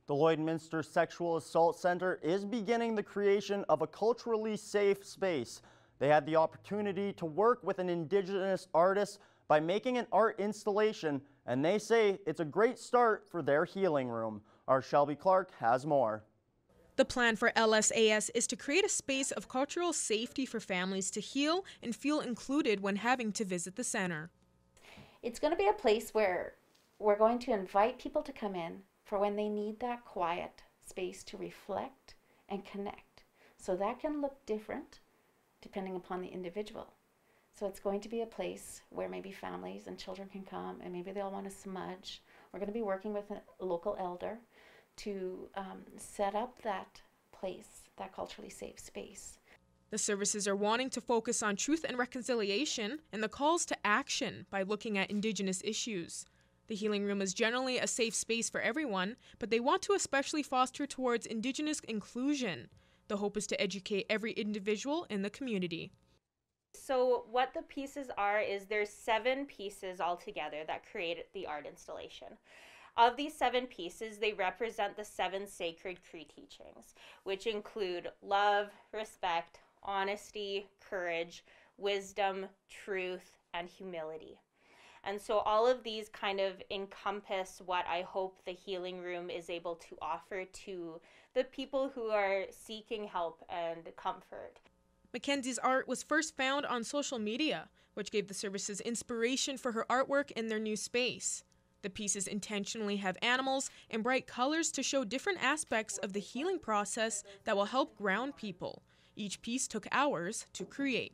The Lloydminster Sexual Assault Center is beginning the creation of a culturally safe space. They had the opportunity to work with an Indigenous artist by making an art installation, and they say it's a great start for their healing room. Our Shelby Clark has more. The plan for LSAS is to create a space of cultural safety for families to heal and feel included when having to visit the center. It's going to be a place where we're going to invite people to come in for when they need that quiet space to reflect and connect. So that can look different depending upon the individual. So it's going to be a place where maybe families and children can come and maybe they'll want to smudge. We're going to be working with a local elder to set up that place, that culturally safe space. The services are wanting to focus on truth and reconciliation and the calls to action by looking at Indigenous issues. The healing room is generally a safe space for everyone, but they want to especially foster towards Indigenous inclusion. The hope is to educate every individual in the community. So what the pieces are is there's 7 pieces altogether that create the art installation. Of these 7 pieces, they represent the 7 sacred Cree teachings, which include love, respect, honesty, courage, wisdom, truth, and humility. And so all of these kind of encompass what I hope the healing room is able to offer to the people who are seeking help and comfort. Mackenzie's art was first found on social media, which gave the services inspiration for her artwork in their new space. The pieces intentionally have animals and bright colors to show different aspects of the healing process that will help ground people. Each piece took hours to create.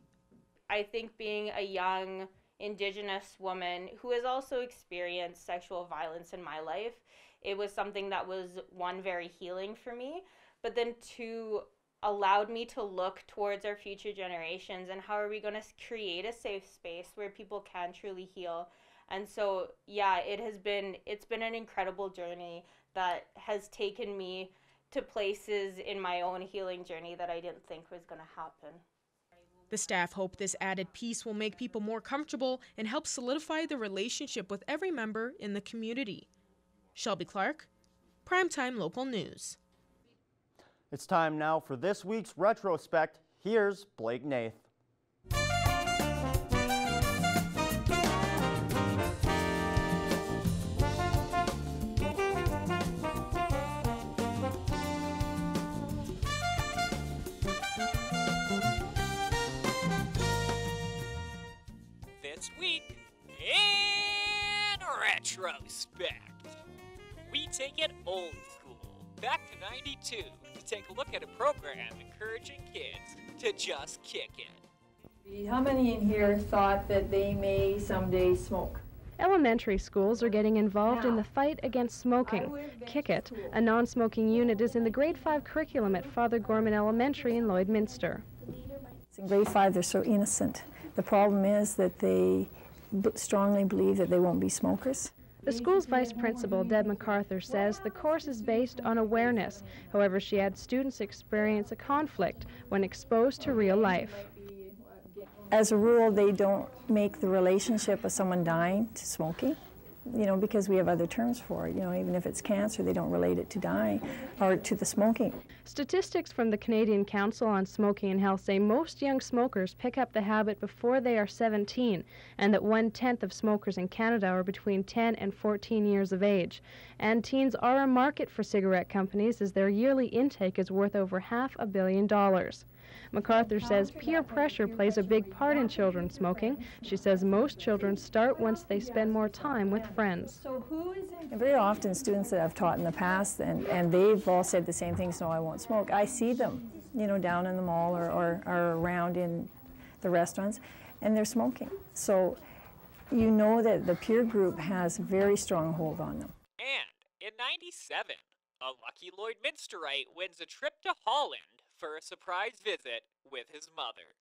I think being a young Indigenous woman who has also experienced sexual violence in my life, it was something that was, 1, very healing for me, but then 2, allowed me to look towards our future generations and how are we going to create a safe space where people can truly heal. And so, yeah, it's been an incredible journey that has taken me to places in my own healing journey that I didn't think was going to happen. The staff hope this added piece will make people more comfortable and help solidify the relationship with every member in the community. Shelby Clark, Primetime Local News. It's time now for this week's retrospect. Here's Blake Nath. This week in retrospect, we take it old school, back to '92, to take a look at a program encouraging kids to just kick it. How many in here thought that they may someday smoke? Elementary schools are getting involved in the fight against smoking. Kick It, a non-smoking unit, is in the grade 5 curriculum at Father Gorman Elementary in Lloydminster. In grade 5, they're so innocent. The problem is that they strongly believe that they won't be smokers. The school's vice principal, Deb MacArthur, says the course is based on awareness. However, she adds students experience a conflict when exposed to real life. As a rule, they don't make the relationship of someone dying to smoking, because we have other terms for it. Even if it's cancer, they don't relate it to dying or to the smoking. Statistics from the Canadian Council on Smoking and Health say most young smokers pick up the habit before they are 17, and that 1/10 of smokers in Canada are between 10 and 14 years of age. And teens are a market for cigarette companies, as their yearly intake is worth over $500 million. MacArthur says peer pressure plays a big part in children smoking. She says most children start once they spend more time with friends. And very often students that I've taught in the past, and they've all said the same things, no, I won't smoke. I see them, down in the mall or around in the restaurants, and they're smoking. So you know that the peer group has a very strong hold on them. And in '97, a lucky Lloydminsterite wins a trip to Holland for a surprise visit with his mother.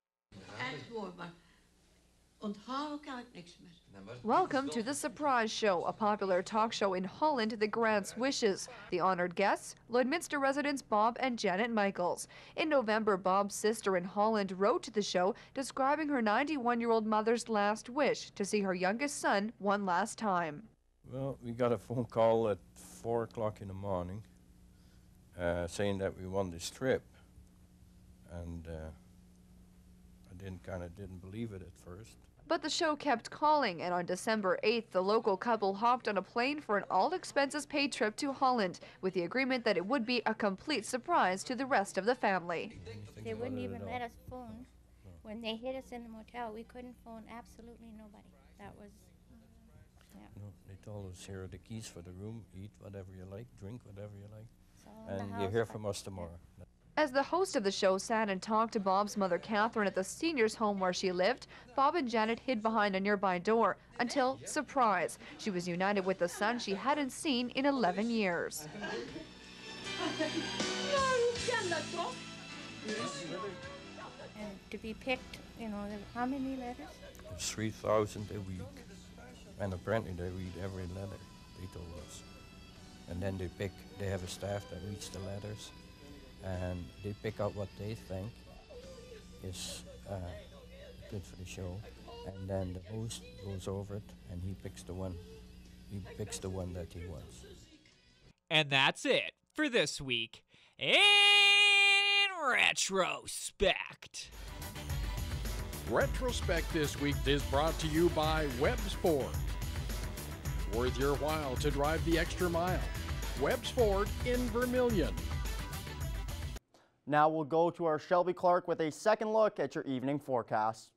Welcome to The Surprise Show, a popular talk show in Holland that grants wishes. The honored guests, Lloydminster residents Bob and Janet Michaels. In November, Bob's sister in Holland wrote to the show describing her 91-year-old mother's last wish, to see her youngest son one last time. Well, we got a phone call at 4 o'clock in the morning, saying that we won this trip, and I didn't believe it at first. But the show kept calling, and on December 8th, the local couple hopped on a plane for an all-expenses-paid trip to Holland, with the agreement that it would be a complete surprise to the rest of the family. They wouldn't even let us phone. No. When they hid us in the motel, we couldn't phone absolutely nobody. That was, yeah. No, they told us, here are the keys for the room, eat whatever you like, drink whatever you like, and you hear from us tomorrow. As the host of the show sat and talked to Bob's mother, Catherine, at the seniors' home where she lived, Bob and Janet hid behind a nearby door until, surprise, she was united with the son she hadn't seen in 11 years. And to be picked, you know, how many letters? It's 3,000 a week, and apparently they read every letter, they told us. And then they have a staff that reads the letters, and they pick out what they think is good for the show, and then the host goes over it and he picks the one that he wants. And that's it for this week in Retrospect. Retrospect this week is brought to you by Webb's Ford. Worth your while to drive the extra mile. Webb's Ford in Vermilion. Now we'll go to our Shelby Clark with a second look at your evening forecast.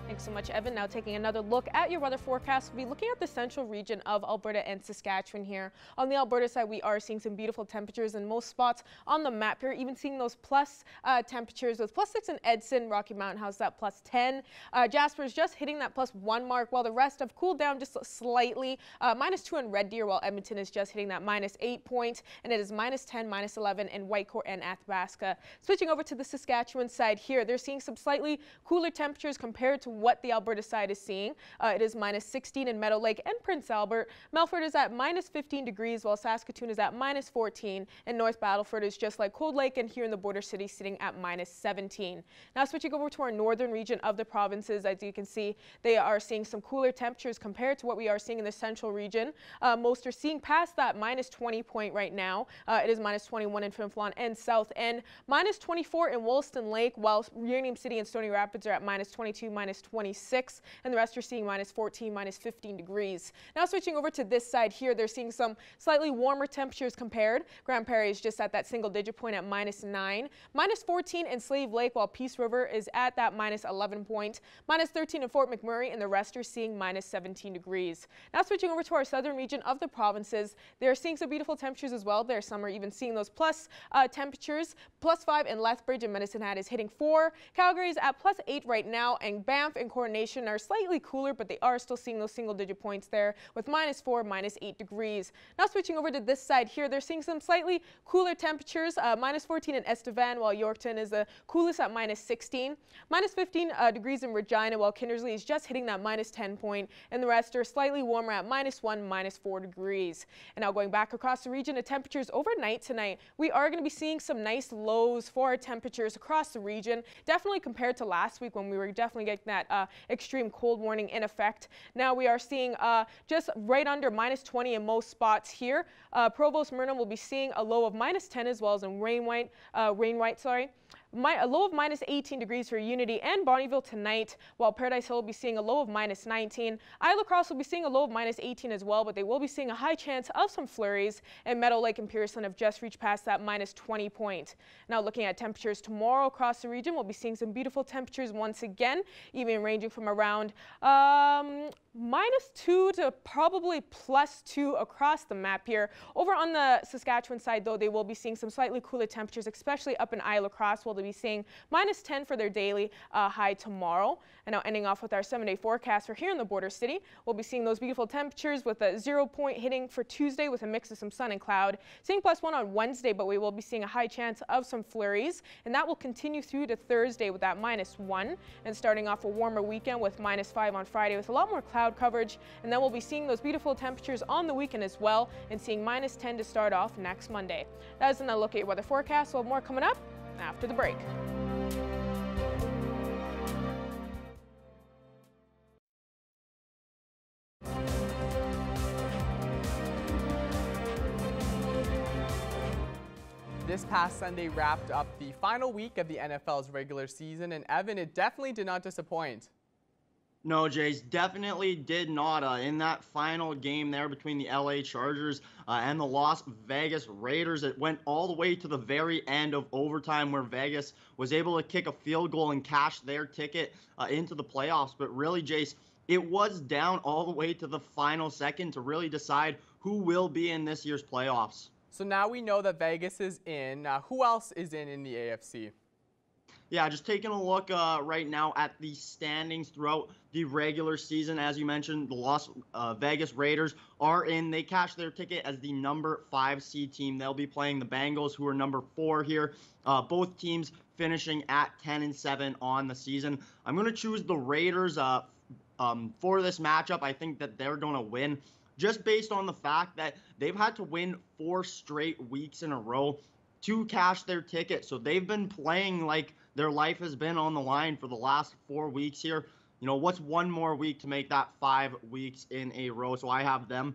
Thanks so much, Evan. Now taking another look at your weather forecast, we'll be looking at the central region of Alberta and Saskatchewan here. On the Alberta side, we are seeing some beautiful temperatures in most spots on the map here, even seeing those plus temperatures with +6 in Edson. Rocky Mountain House that +10. Jasper's just hitting that +1 mark, while the rest have cooled down just slightly. -2 in Red Deer, while Edmonton is just hitting that -8 point, and it is -10, -11 in Whitecourt and Athabasca. Switching over to the Saskatchewan side here, they're seeing some slightly cooler temperatures compared to what the Alberta side is seeing. It is -16 in Meadow Lake and Prince Albert. Melfort is at -15 degrees, while Saskatoon is at -14, and North Battleford is just like Cold Lake and here in the border city sitting at -17. Now switching over to our northern region of the provinces, as you can see, they are seeing some cooler temperatures compared to what we are seeing in the central region. Most are seeing past that -20 point right now. It is -21 in Flin Flon and South End, -24 in Wollaston Lake, while Uranium City and Stony Rapids are at -22, -26, and the rest are seeing -14, -15 degrees. Now switching over to this side here, they're seeing some slightly warmer temperatures compared. Grand Prairie is just at that single digit point at -9, -14 in Slave Lake, while Peace River is at that -11 point, -13 in Fort McMurray, and the rest are seeing -17 degrees. Now switching over to our southern region of the provinces, they're seeing some beautiful temperatures as well. There, some are even seeing those plus temperatures. +5 in Lethbridge and Medicine Hat is hitting 4. Calgary is at +8 right now, and Banff and Coronation are slightly cooler, but they are still seeing those single digit points there with -4, -8 degrees. Now switching over to this side here, they're seeing some slightly cooler temperatures. -14 in Estevan, while Yorkton is the coolest at -16. -15 degrees in Regina, while Kindersley is just hitting that -10 point, and the rest are slightly warmer at -1, -4 degrees. And now going back across the region to temperatures overnight tonight, we are going to be seeing some nice lows for our temperatures across the region, definitely compared to last week when we were definitely getting that extreme cold warning in effect. Now we are seeing just right under -20 in most spots here. Provost Myrna will be seeing a low of -10, as well as in Rainwhite, a low of -18 degrees for Unity and Bonnyville tonight, while Paradise Hill will be seeing a low of -19. Isla Crosse will be seeing a low of -18 as well, but they will be seeing a high chance of some flurries, and Meadow Lake and Pearson have just reached past that -20 point. Now looking at temperatures tomorrow across the region, we'll be seeing some beautiful temperatures once again, even ranging from around -2 to probably +2 across the map here. Over on the Saskatchewan side, though, they will be seeing some slightly cooler temperatures, especially up in Isla Crosse, where they'll be seeing -10 for their daily high tomorrow. And now ending off with our 7-day forecast for here in the border city, we'll be seeing those beautiful temperatures with a 0 point hitting for Tuesday with a mix of some sun and cloud. Seeing +1 on Wednesday, but we will be seeing a high chance of some flurries, and that will continue through to Thursday with that -1, and starting off a warmer weekend with -5 on Friday with a lot more cloud coverage, and then we'll be seeing those beautiful temperatures on the weekend as well, and seeing -10 to start off next Monday. That is another look at your weather forecast. We'll have more coming up after the break. this past Sunday wrapped up the final week of the NFL's regular season, and Evan, it definitely did not disappoint. No, Jace, definitely did not. In that final game there between the LA Chargers and the Las Vegas Raiders, it went all the way to the very end of overtime where Vegas was able to kick a field goal and cash their ticket into the playoffs. But really, Jace, it was down all the way to the final second to really decide who will be in this year's playoffs. So now we know that Vegas is in. Who else is in the AFC? Yeah, just taking a look right now at the standings throughout the regular season. As you mentioned, the Las Vegas Raiders are in. They cashed their ticket as the number 5 seed team. They'll be playing the Bengals, who are number 4 here. Both teams finishing at 10-7 on the season. I'm going to choose the Raiders for this matchup. I think that they're going to win just based on the fact that they've had to win 4 straight weeks in a row to cash their ticket. So they've been playing like their life has been on the line for the last 4 weeks here. You know, what's one more week to make that 5 weeks in a row? So I have them,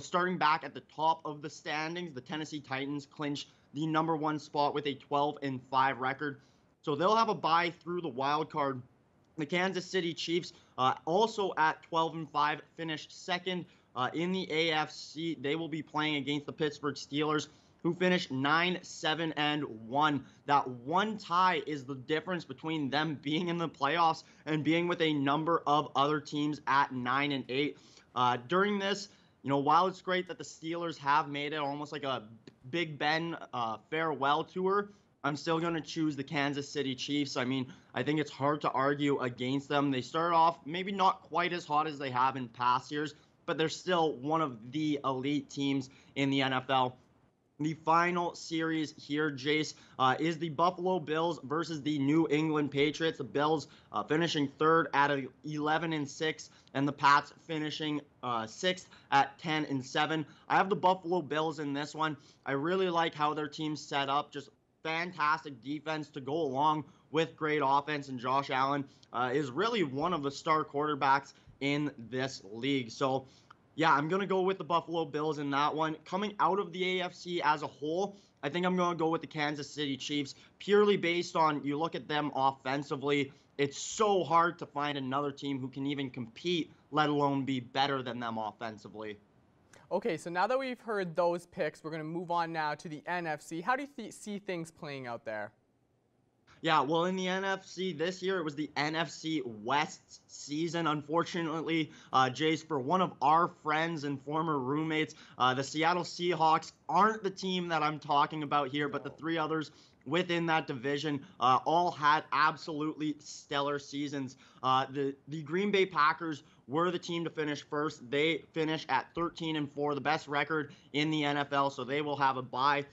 starting back at the top of the standings. The Tennessee Titans clinch the number 1 spot with a 12-5 record. So they'll have a bye through the wild card. The Kansas City Chiefs, also at 12-5, finished second in the AFC. They will be playing against the Pittsburgh Steelers, who finished 9-7-1. That one tie is the difference between them being in the playoffs and being with a number of other teams at 9-8. During this, while it's great that the Steelers have made it almost like a Big Ben farewell tour, I'm still going to choose the Kansas City Chiefs. I mean, I think it's hard to argue against them. They started off maybe not quite as hot as they have in past years, but they're still one of the elite teams in the NFL. The final series here, Jace, is the Buffalo Bills versus the New England Patriots. The Bills finishing 3rd at 11-6, and the Pats finishing 6th at 10-7. I have the Buffalo Bills in this one. I really like how their team's set up. Just fantastic defense to go along with great offense, and Josh Allen is really one of the star quarterbacks in this league. So yeah, I'm going to go with the Buffalo Bills in that one. Coming out of the AFC as a whole, I think I'm going to go with the Kansas City Chiefs, purely based on, you look at them offensively, it's so hard to find another team who can even compete, let alone be better than them offensively. Okay, so now that we've heard those picks, we're going to move on now to the NFC. How do you see things playing out there? Yeah, well, in the NFC this year, it was the NFC West season. Unfortunately, Jace, for one of our friends and former roommates, the Seattle Seahawks aren't the team that I'm talking about here, but the 3 others within that division all had absolutely stellar seasons. The Green Bay Packers were the team to finish first. They finished at 13-4, the best record in the NFL, so they will have a bye.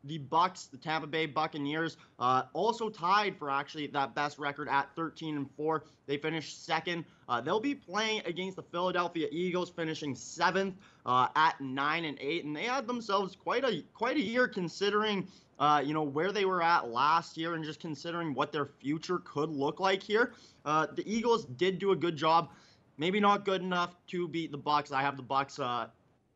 The Bucks, the Tampa Bay Buccaneers, also tied for actually that best record at 13-4. They finished second. They'll be playing against the Philadelphia Eagles, finishing 7th at 9-8, and they had themselves quite a year considering where they were at last year and just considering what their future could look like here. The Eagles did do a good job, maybe not good enough to beat the Bucks. I have the Bucks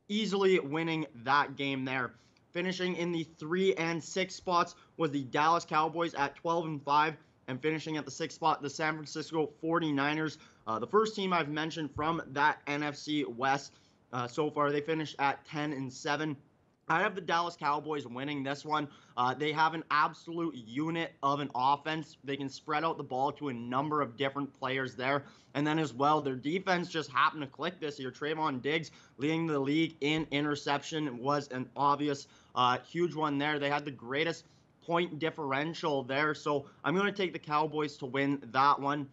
easily winning that game there. Finishing in the 3 and 6 spots was the Dallas Cowboys at 12-5, and finishing at the 6th spot, the San Francisco 49ers. The first team I've mentioned from that NFC West so far, they finished at 10-7. I have the Dallas Cowboys winning this one. They have an absolute unit of an offense. They can spread out the ball to a number of different players there. And then as well, their defense just happened to click this year. Trayvon Diggs leading the league in interception was an obvious huge one there. They had the greatest point differential there. So I'm going to take the Cowboys to win that one.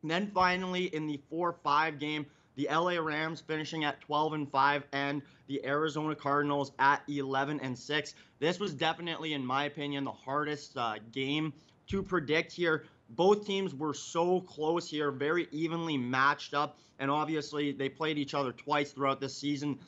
And then finally, in the 4-5 game, the LA Rams finishing at 12-5 and the Arizona Cardinals at 11-6. This was definitely, in my opinion, the hardest game to predict here. Both teams were so close here, very evenly matched up, and obviously they played each other twice throughout this season,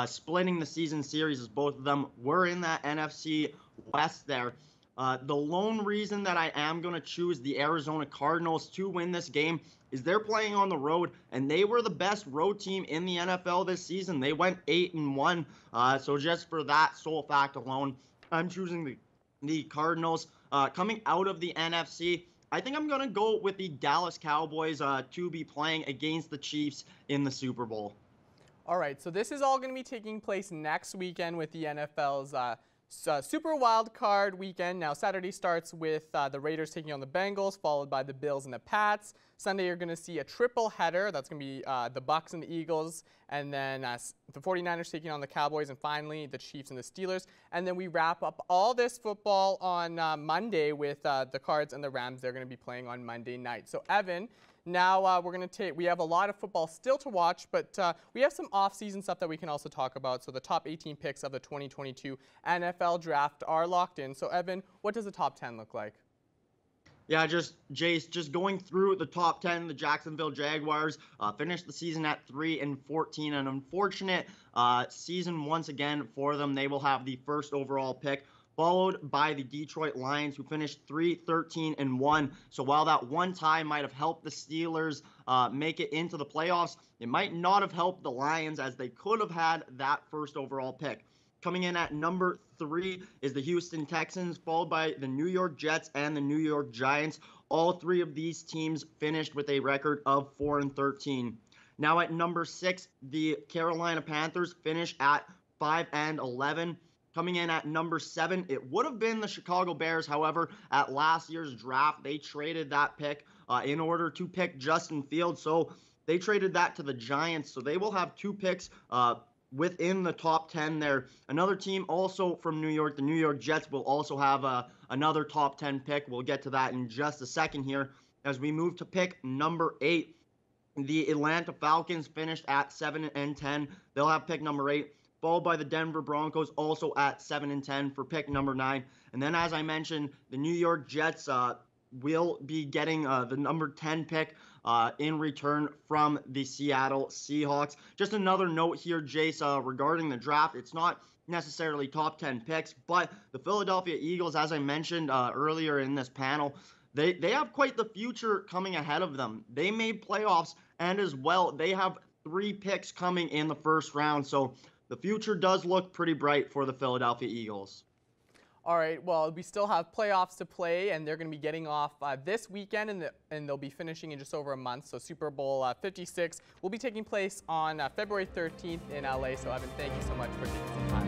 splitting the season series as both of them were in that NFC West there. The lone reason that I am going to choose the Arizona Cardinals to win this game is they're playing on the road, and they were the best road team in the NFL this season. They went 8-1, so just for that sole fact alone, I'm choosing the Cardinals. Coming out of the NFC, I think I'm going to go with the Dallas Cowboys to be playing against the Chiefs in the Super Bowl. All right, so this is all going to be taking place next weekend with the NFL's Super Wild Card weekend. Now, Saturday starts with the Raiders taking on the Bengals, followed by the Bills and the Pats. Sunday, you're going to see a triple header. That's going to be the Bucs and the Eagles, and then the 49ers taking on the Cowboys, and finally the Chiefs and the Steelers. And then we wrap up all this football on Monday with the Cards and the Rams. They're going to be playing on Monday night. So, Evan, now we have a lot of football still to watch, but we have some off-season stuff that we can also talk about. So the top 18 picks of the 2022 NFL Draft are locked in. So Evan, what does the top 10 look like? Yeah, Jace, just going through the top 10, the Jacksonville Jaguars finished the season at 3-14. An unfortunate season once again for them. They will have the first overall pick, followed by the Detroit Lions, who finished 3-13-1. So while that one tie might have helped the Steelers make it into the playoffs, it might not have helped the Lions, as they could have had that first overall pick. Coming in at number 3 is the Houston Texans, followed by the New York Jets and the New York Giants. All three of these teams finished with a record of 4-13. Now at number 6, the Carolina Panthers finish at 5-11. Coming in at number 7, it would have been the Chicago Bears. However, at last year's draft, they traded that pick in order to pick Justin Fields. So they traded that to the Giants. So they will have 2 picks within the top 10 there. Another team also from New York, the New York Jets, will also have another top 10 pick. We'll get to that in just a second here. As we move to pick number 8, the Atlanta Falcons finished at 7-10. They'll have pick number 8. Followed by the Denver Broncos, also at 7-10 for pick number 9. And then, as I mentioned, the New York Jets will be getting the number 10 pick in return from the Seattle Seahawks. Just another note here, Jace, regarding the draft. It's not necessarily top 10 picks, but the Philadelphia Eagles, as I mentioned earlier in this panel, they have quite the future coming ahead of them. They made playoffs, and as well, they have 3 picks coming in the first round. So the future does look pretty bright for the Philadelphia Eagles. All right, well, we still have playoffs to play, and they're going to be getting off this weekend, and they'll be finishing in just over a month. So Super Bowl 56 will be taking place on February 13th in LA. So, Evan, thank you so much for taking some time.